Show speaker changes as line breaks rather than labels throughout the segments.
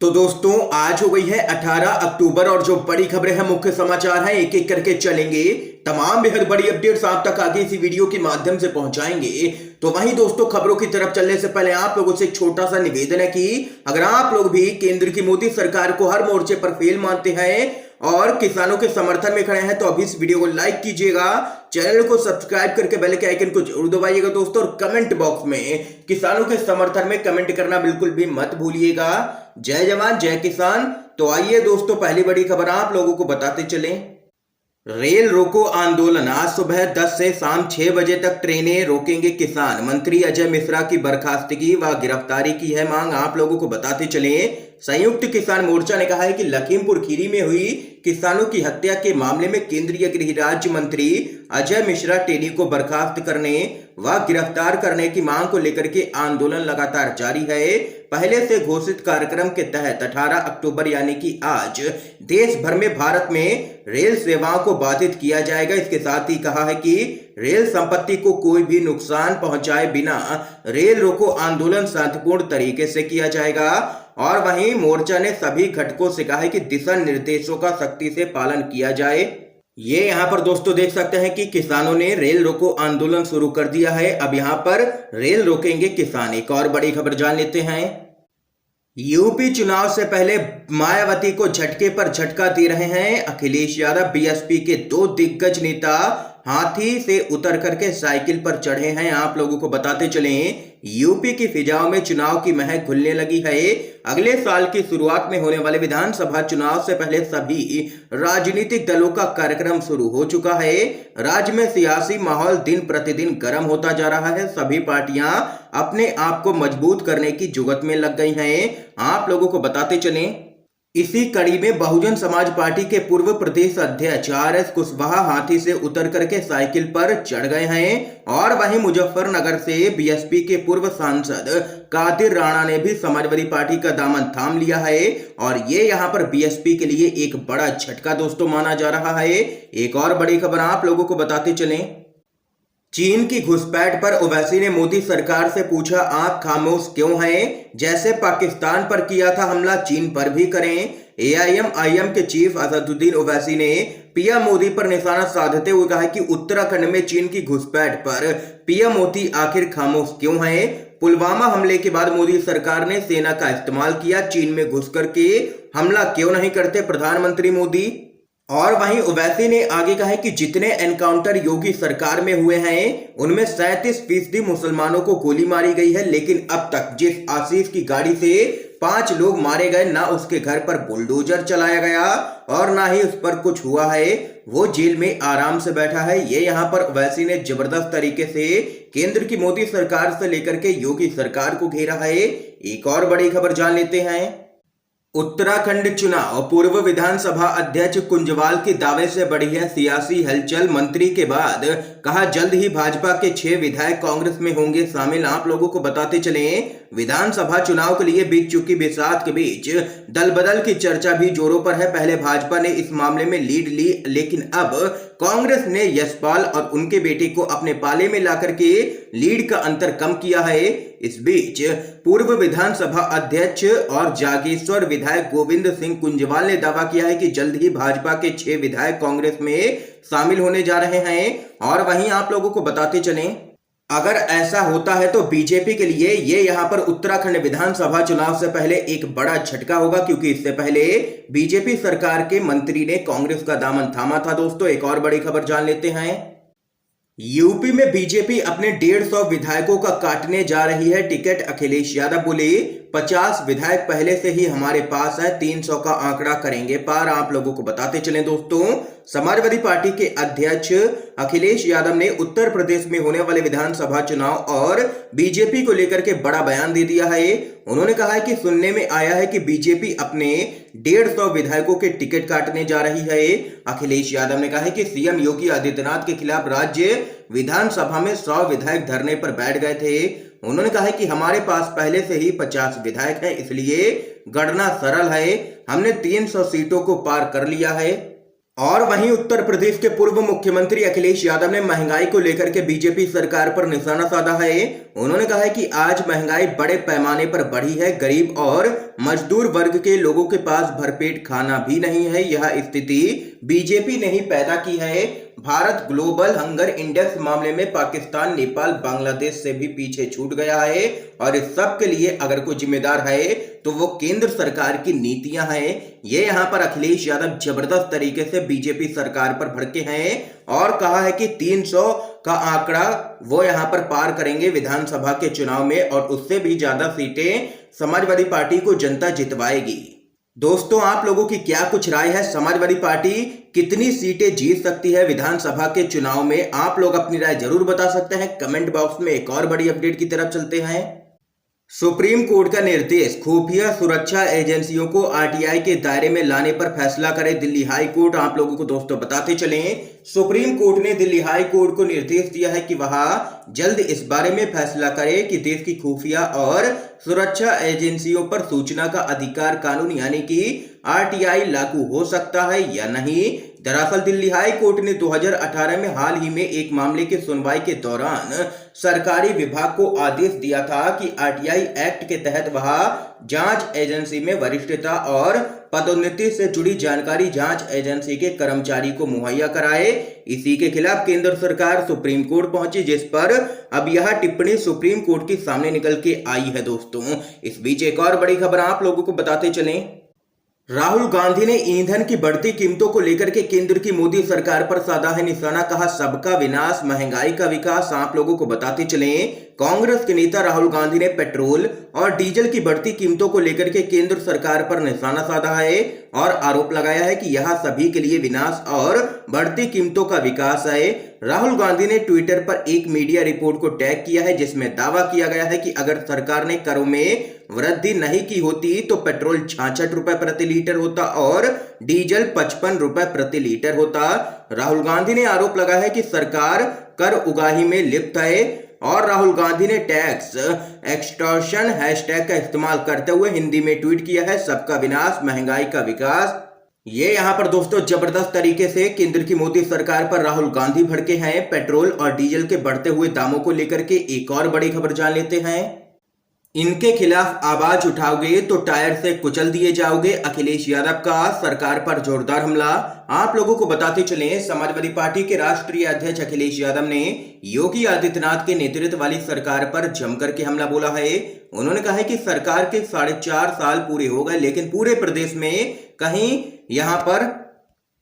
तो दोस्तों आज हो गई है 18 अक्टूबर और जो बड़ी खबरें हैं, मुख्य समाचार हैं, एक एक करके चलेंगे। तमाम बेहद बड़ी अपडेट्स आप तक आगे इसी वीडियो के माध्यम से पहुंचाएंगे। तो वहीं दोस्तों, खबरों की तरफ चलने से पहले आप लोगों से एक छोटा सा निवेदन है कि अगर आप लोग भी केंद्र की मोदी सरकार को हर मोर्चे पर फेल मानते हैं और किसानों के समर्थन में खड़े हैं तो अभी इस वीडियो को लाइक कीजिएगा, चैनल को सब्सक्राइब करके बेल के आइकन को जरूर दबाइएगा दोस्तों, और कमेंट बॉक्स में किसानों के समर्थन में कमेंट करना बिल्कुल भी मत भूलिएगा। जय जवान जय किसान। तो आइए दोस्तों, पहली बड़ी खबर आप लोगों को बताते चलें। रेल रोको आंदोलन, आज सुबह 10 से शाम 6 बजे तक ट्रेनें रोकेंगे किसान। मंत्री अजय मिश्रा की बर्खास्तगी व गिरफ्तारी की है मांग, आप लोगों को बताते चले। संयुक्त किसान मोर्चा ने कहा है कि लखीमपुर खीरी में हुई किसानों की हत्या के मामले में केंद्रीय गृह राज्य मंत्री अजय मिश्रा टेनी को बर्खास्त करने व गिरफ्तार करने की मांग को लेकर के आंदोलन लगातार जारी है। पहले से घोषित कार्यक्रम के तहत 18 अक्टूबर यानी कि आज देश भर में भारत में रेल सेवाओं को बाधित किया जाएगा। इसके साथ ही कहा है कि रेल संपत्ति को कोई भी नुकसान पहुंचाए बिना रेल रोको आंदोलन शांतिपूर्ण तरीके से किया जाएगा। और वहीं मोर्चा ने सभी घटकों से कहा है कि दिशा निर्देशों का सख्ती से पालन किया जाए। ये यहाँ पर दोस्तों देख सकते हैं कि किसानों ने रेल रोको आंदोलन शुरू कर दिया है। अब यहाँ पर रेल रोकेंगे किसान। एक और बड़ी खबर जान लेते हैं। यूपी चुनाव से पहले मायावती को झटके पर झटका दे रहे हैं अखिलेश यादव। बीएसपी के दो दिग्गज नेता हाथी से उतर करके साइकिल पर चढ़े हैं। आप लोगों को बताते चलें, यूपी की फिजाओं में चुनाव की महक घुलने लगी है। अगले साल की शुरुआत में होने वाले विधानसभा चुनाव से पहले सभी राजनीतिक दलों का कार्यक्रम शुरू हो चुका है। राज्य में सियासी माहौल दिन प्रतिदिन गर्म होता जा रहा है। सभी पार्टियां अपने आप को मजबूत करने की जुगत में लग गई हैं। आप लोगों को बताते चलें, इसी कड़ी में बहुजन समाज पार्टी के पूर्व प्रदेश अध्यक्ष आर.एस. कुशवाहा हाथी से उतर करके साइकिल पर चढ़ गए हैं। और वहीं मुजफ्फरनगर से बीएसपी के पूर्व सांसद कादिर राणा ने भी समाजवादी पार्टी का दामन थाम लिया है। और ये यहाँ पर बीएसपी के लिए एक बड़ा झटका दोस्तों माना जा रहा है। एक और बड़ी खबर आप लोगों को बताते चलें। चीन की घुसपैठ पर ओवैसी ने मोदी सरकार से पूछा, आप खामोश क्यों हैं? जैसे पाकिस्तान पर किया था हमला, चीन पर भी करें। एआईएम के चीफ असदुद्दीन ओवैसी ने पीएम मोदी पर निशाना साधते हुए कहा कि उत्तराखंड में चीन की घुसपैठ पर पीएम मोदी आखिर खामोश क्यों हैं? पुलवामा हमले के बाद मोदी सरकार ने सेना का इस्तेमाल किया, चीन में घुस करके हमला क्यों नहीं करते प्रधानमंत्री मोदी? और वहीं ओवैसी ने आगे कहा है कि जितने एनकाउंटर योगी सरकार में हुए हैं उनमें 37% मुसलमानों को गोली मारी गई है, लेकिन अब तक जिस आशीष की गाड़ी से 5 लोग मारे गए, ना उसके घर पर बुलडोजर चलाया गया और ना ही उस पर कुछ हुआ है, वो जेल में आराम से बैठा है। ये यहाँ पर ओवैसी ने जबरदस्त तरीके से केंद्र की मोदी सरकार से लेकर के योगी सरकार को घेरा है। एक और बड़ी खबर जान लेते हैं। उत्तराखंड चुनाव, पूर्व विधानसभा अध्यक्ष कुंजवाल के दावे से बढ़ी है सियासी हलचल। मंत्री के बाद कहा जल्द ही भाजपा के 6 विधायक कांग्रेस में होंगे शामिल। आप लोगों को बताते चलें, विधानसभा चुनाव के लिए बीत चुकी बिसात के बीच दल बदल की चर्चा भी जोरों पर है। पहले भाजपा ने इस मामले में लीड ली, लेकिन अब कांग्रेस ने यशपाल और उनके बेटे को अपने पाले में लाकर के लीड का अंतर कम किया है। इस बीच पूर्व विधानसभा अध्यक्ष और जागेश्वर विधायक गोविंद सिंह कुंजवाल ने दावा किया है कि जल्द ही भाजपा के 6 विधायक कांग्रेस में शामिल होने जा रहे हैं। और वहीं आप लोगों को बताते चलें, अगर ऐसा होता है तो बीजेपी के लिए ये यहाँ पर उत्तराखंड विधानसभा चुनाव से पहले एक बड़ा झटका होगा, क्योंकि इससे पहले बीजेपी सरकार के मंत्री ने कांग्रेस का दामन थामा था दोस्तों। एक और बड़ी खबर जान लेते हैं। यूपी में बीजेपी अपने 150 विधायकों का काटने जा रही है टिकट। अखिलेश यादव बोले 50 विधायक पहले से ही हमारे पास है, 300 का आंकड़ा करेंगे पार। आप लोगों को बताते चलें दोस्तों, समाजवादी पार्टी के अध्यक्ष अखिलेश यादव ने उत्तर प्रदेश में होने वाले विधानसभा चुनाव और बीजेपी को लेकर के बड़ा बयान दे दिया है। उन्होंने कहा है कि सुनने में आया है कि बीजेपी अपने 150 विधायकों के टिकट काटने जा रही है। अखिलेश यादव ने कहा है कि सीएम योगी आदित्यनाथ के खिलाफ राज्य विधानसभा में 100 विधायक धरने पर बैठ गए थे। उन्होंने कहा है कि हमारे पास पहले से ही 50 विधायक हैं, इसलिए गणना सरल है, हमने 300 सीटों को पार कर लिया है। और वहीं उत्तर प्रदेश के पूर्व मुख्यमंत्री अखिलेश यादव ने महंगाई को लेकर के बीजेपी सरकार पर निशाना साधा है। उन्होंने कहा है कि आज महंगाई बड़े पैमाने पर बढ़ी है, गरीब और मजदूर वर्ग के लोगों के पास भरपेट खाना भी नहीं है। यह स्थिति बीजेपी ने ही पैदा की है। भारत ग्लोबल हंगर इंडेक्स मामले में पाकिस्तान, नेपाल, बांग्लादेश से भी पीछे छूट गया है और इस सब के लिए अगर कोई जिम्मेदार है तो वो केंद्र सरकार की नीतियां हैं। ये यहाँ पर अखिलेश यादव जबरदस्त तरीके से बीजेपी सरकार पर भड़के हैं और कहा है कि 300 का आंकड़ा वो यहाँ पर पार करेंगे विधानसभा के चुनाव में और उससे भी ज्यादा सीटें समाजवादी पार्टी को जनता जितवाएगी। दोस्तों, आप लोगों की क्या कुछ राय है? समाजवादी पार्टी कितनी सीटें जीत सकती है विधानसभा के चुनाव में? आप लोग अपनी राय जरूर बता सकते हैं कमेंट बॉक्स में। एक और बड़ी अपडेट की तरफ चलते हैं। सुप्रीम कोर्ट का निर्देश, खुफिया सुरक्षा एजेंसियों को आरटीआई के दायरे में लाने पर फैसला करे दिल्ली हाई कोर्ट। आप लोगों को दोस्तों बताते चलें, सुप्रीम कोर्ट ने दिल्ली हाई कोर्ट को निर्देश दिया है कि वह जल्द इस बारे में फैसला करे कि देश की खुफिया और सुरक्षा एजेंसियों पर सूचना का अधिकार कानून यानी कि आरटीआई लागू हो सकता है या नहीं। दरअसल दिल्ली हाई कोर्ट ने 2018 में हाल ही में एक मामले की सुनवाई के दौरान सरकारी विभाग को आदेश दिया था कि आरटीआई एक्ट के तहत वह जांच एजेंसी में वरिष्ठता और पदोन्नति से जुड़ी जानकारी जांच एजेंसी के कर्मचारी को मुहैया कराए। इसी के खिलाफ केंद्र सरकार सुप्रीम कोर्ट पहुंची, जिस पर अब यह टिप्पणी सुप्रीम कोर्ट के सामने निकल के आई है। दोस्तों, इस बीच एक और बड़ी खबर आप लोगों को बताते चलें। राहुल गांधी ने ईंधन की बढ़ती कीमतों को लेकर के केंद्र की मोदी सरकार पर साधा है निशाना। कहा सबका विनाश, महंगाई का विकास। आप लोगों को बताते चलें, कांग्रेस के नेता राहुल गांधी ने पेट्रोल और डीजल की बढ़ती कीमतों को लेकर के केंद्र सरकार पर निशाना साधा है और आरोप लगाया है कि यह सभी के लिए विनाश और बढ़ती कीमतों का विकास है। राहुल गांधी ने ट्विटर पर एक मीडिया रिपोर्ट को टैग किया है जिसमें दावा किया गया है कि अगर सरकार ने करों में वृद्धि नहीं की होती तो पेट्रोल 66 रुपए प्रति लीटर होता और डीजल 55 रुपए प्रति लीटर होता। राहुल गांधी ने आरोप लगाया है कि सरकार कर उगाही में लिप्त है और राहुल गांधी ने टैक्स एक्सटॉर्शन हैशटैग का इस्तेमाल करते हुए हिंदी में ट्वीट किया है, सबका विनाश, महंगाई का विकास। ये यहाँ पर दोस्तों जबरदस्त तरीके से केंद्र की मोदी सरकार पर राहुल गांधी भड़के हैं। पेट्रोल और डीजल के बढ़ते हुए दामों को लेकर के एक और बड़ी खबर जान लेते हैं। इनके खिलाफ आवाज उठाओगे तो टायर से कुचल दिए जाओगे, अखिलेश यादव का सरकार पर जोरदार हमला। आप लोगों को बताते चलें, समाजवादी पार्टी के राष्ट्रीय अध्यक्ष अखिलेश यादव ने योगी आदित्यनाथ के नेतृत्व वाली सरकार पर जमकर के हमला बोला है। उन्होंने कहा है कि सरकार के 4.5 साल पूरे हो गए लेकिन पूरे प्रदेश में कहीं यहां पर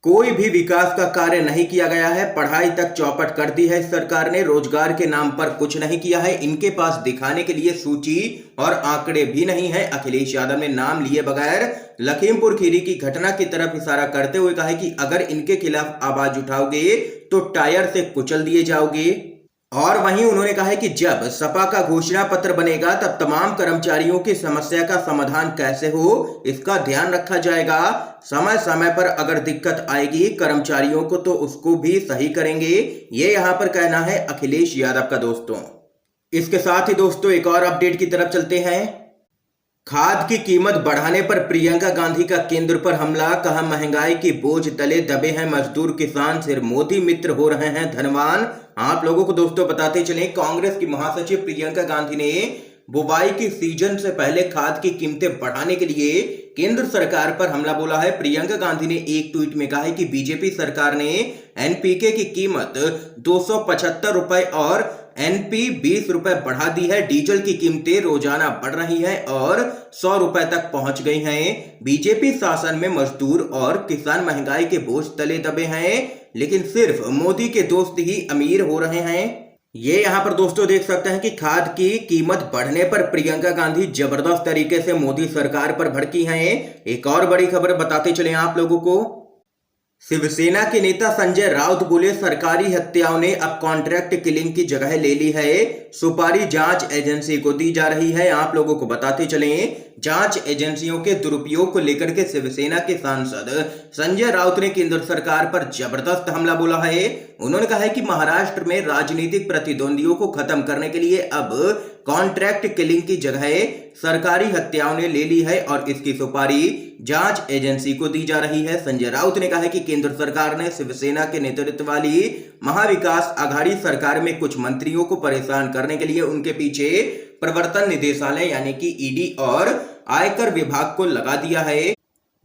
कोई भी विकास का कार्य नहीं किया गया है। पढ़ाई तक चौपट कर दी है सरकार ने, रोजगार के नाम पर कुछ नहीं किया है। इनके पास दिखाने के लिए सूची और आंकड़े भी नहीं है। अखिलेश यादव ने नाम लिए बगैर लखीमपुर खीरी की घटना की तरफ इशारा करते हुए कहा कि अगर इनके खिलाफ आवाज उठाओगे तो टायर से कुचल दिए जाओगे। और वहीं उन्होंने कहा है कि जब सपा का घोषणा पत्र बनेगा तब तमाम कर्मचारियों की समस्या का समाधान कैसे हो इसका ध्यान रखा जाएगा। समय समय पर अगर दिक्कत आएगी कर्मचारियों को तो उसको भी सही करेंगे। ये यहाँ पर कहना है अखिलेश यादव का। दोस्तों, इसके साथ ही दोस्तों एक और अपडेट की तरफ चलते हैं। खाद की कीमत बढ़ाने पर प्रियंका गांधी का केंद्र पर हमला। कहा महंगाई की बोझ तले दबे हैं मजदूर किसान, सिर्फ मोदी मित्र हो रहे हैं धनवान। आप लोगों को दोस्तों बताते चलें, कांग्रेस की महासचिव प्रियंका गांधी ने बुवाई की सीजन से पहले खाद की कीमतें बढ़ाने के लिए केंद्र सरकार पर हमला बोला है। प्रियंका गांधी ने एक ट्वीट में कहा है कि बीजेपी सरकार ने एनपीके की कीमत 275 रुपए और एनपी 20 रुपए बढ़ा दी है। डीजल की कीमतें रोजाना बढ़ रही हैं और 100 रुपए तक पहुंच गई हैं। बीजेपी शासन में मजदूर और किसान महंगाई के बोझ तले दबे हैं लेकिन सिर्फ मोदी के दोस्त ही अमीर हो रहे हैं। ये यहाँ पर दोस्तों देख सकते हैं कि खाद की कीमत बढ़ने पर प्रियंका गांधी जबरदस्त तरीके से मोदी सरकार पर भड़की हैं। एक और बड़ी खबर बताते चले आप लोगों को। शिवसेना के नेता संजय राउत बोले सरकारी हत्याओं ने अब कॉन्ट्रैक्ट किलिंग की जगह ले ली है, सुपारी जांच एजेंसी को दी जा रही है। आप लोगों को बताते चलें, जांच एजेंसियों के दुरुपयोग को लेकर के शिवसेना के सांसद संजय राउत ने केंद्र सरकार पर जबरदस्त हमला बोला है। उन्होंने कहा है कि महाराष्ट्र में राजनीतिक प्रतिद्वंदियों को खत्म करने के लिए अब कॉन्ट्रैक्ट किलिंग की जगह सरकारी हत्याओं ने ले ली है और इसकी सुपारी जांच एजेंसी को दी जा रही है। संजय राउत ने कहा है कि केंद्र सरकार ने शिवसेना के नेतृत्व वाली महाविकास आघाड़ी सरकार में कुछ मंत्रियों को परेशान करने के लिए उनके पीछे प्रवर्तन निदेशालय यानी कि ईडी और आयकर विभाग को लगा दिया है।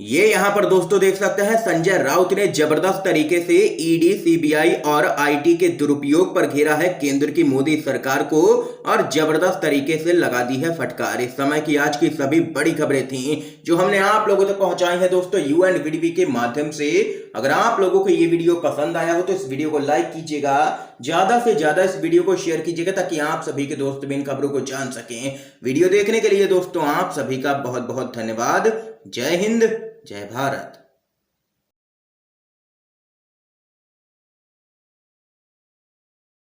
ये यहां पर दोस्तों देख सकते हैं, संजय राउत ने जबरदस्त तरीके से ईडी, सीबीआई और आईटी के दुरुपयोग पर घेरा है केंद्र की मोदी सरकार को और जबरदस्त तरीके से लगा दी है फटकार। इस समय की आज की सभी बड़ी खबरें थी जो हमने आप लोगों तक पहुंचाई है दोस्तों UNVDB के माध्यम से। अगर आप लोगों को ये वीडियो पसंद आया हो तो इस वीडियो को लाइक कीजिएगा, ज्यादा से ज्यादा इस वीडियो को शेयर कीजिएगा ताकि आप सभी के दोस्त भी इन खबरों को जान सकें। वीडियो देखने के लिए दोस्तों आप सभी का बहुत बहुत धन्यवाद। जय हिंद, जय भारत।